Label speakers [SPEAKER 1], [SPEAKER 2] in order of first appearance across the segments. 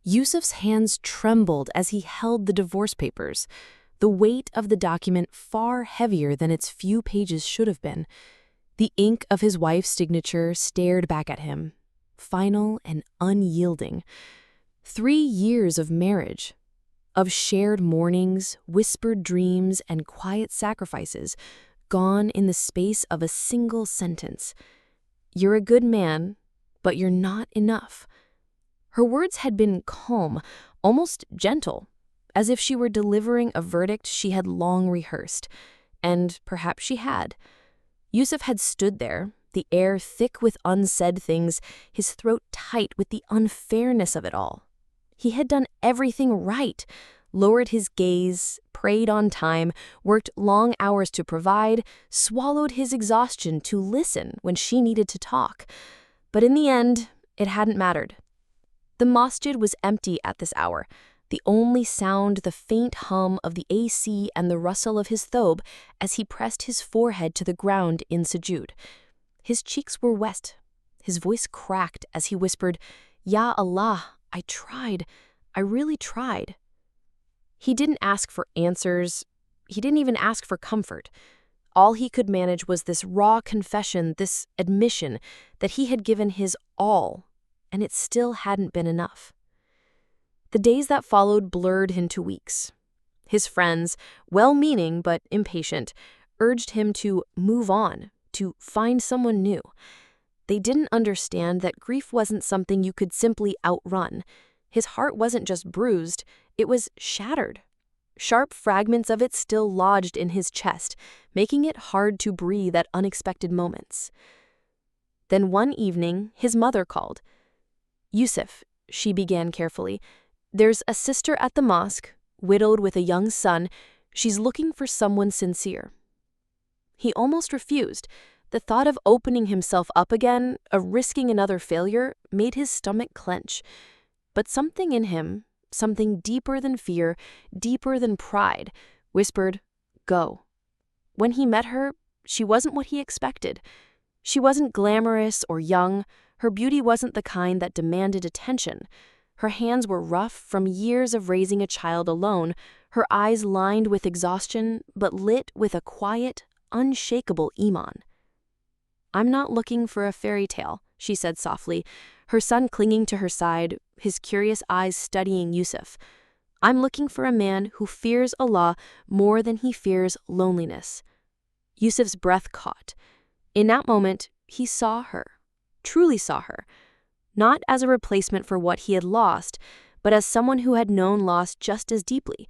[SPEAKER 1] Yusuf's hands trembled as he held the divorce papers, the weight of the document far heavier than its few pages should have been. The ink of his wife's signature stared back at him, final and unyielding. 3 years of marriage, of shared mornings, whispered dreams, and quiet sacrifices, gone in the space of a single sentence. "You're a good man, but you're not enough." Her words had been calm, almost gentle, as if she were delivering a verdict she had long rehearsed. And perhaps she had. Yusuf had stood there, the air thick with unsaid things, his throat tight with the unfairness of it all. He had done everything right, lowered his gaze, prayed on time, worked long hours to provide, swallowed his exhaustion to listen when she needed to talk. But in the end, it hadn't mattered. The masjid was empty at this hour, the only sound the faint hum of the AC and the rustle of his thobe as he pressed his forehead to the ground in sujood. His cheeks were wet. His voice cracked as he whispered, "Ya Allah, I tried. I really tried." He didn't ask for answers. He didn't even ask for comfort. All he could manage was this raw confession, this admission that he had given his all, and it still hadn't been enough. The days that followed blurred into weeks. His friends, well-meaning but impatient, urged him to move on, to find someone new. They didn't understand that grief wasn't something you could simply outrun. His heart wasn't just bruised, it was shattered. Sharp fragments of it still lodged in his chest, making it hard to breathe at unexpected moments. Then one evening, his mother called. "Yusuf," she began carefully, "there's a sister at the mosque, widowed with a young son. She's looking for someone sincere." He almost refused. The thought of opening himself up again, of risking another failure, made his stomach clench. But something in him, something deeper than fear, deeper than pride, whispered, "Go." When he met her, she wasn't what he expected. She wasn't glamorous or young. Her beauty wasn't the kind that demanded attention. Her hands were rough from years of raising a child alone, her eyes lined with exhaustion, but lit with a quiet, unshakable iman. "I'm not looking for a fairy tale," she said softly, her son clinging to her side, his curious eyes studying Yusuf. "I'm looking for a man who fears Allah more than he fears loneliness." Yusuf's breath caught. In that moment, he saw her, truly saw her, not as a replacement for what he had lost, but as someone who had known loss just as deeply,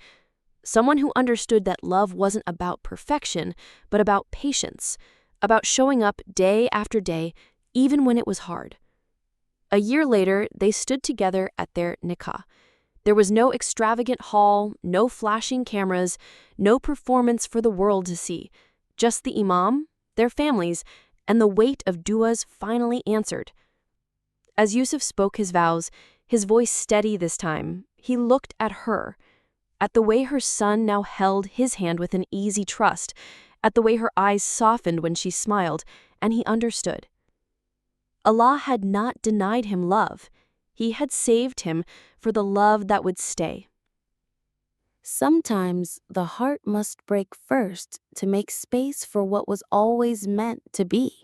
[SPEAKER 1] someone who understood that love wasn't about perfection, but about patience, about showing up day after day, even when it was hard. A year later, they stood together at their nikah. There was no extravagant hall, no flashing cameras, no performance for the world to see, just the imam, their families, and the weight of du'as finally answered. As Yusuf spoke his vows, his voice steady this time, he looked at her, at the way her son now held his hand with an easy trust, at the way her eyes softened when she smiled, and he understood. Allah had not denied him love. He had saved him for the love that would stay. Sometimes the heart must break first to make space for what was always meant to be.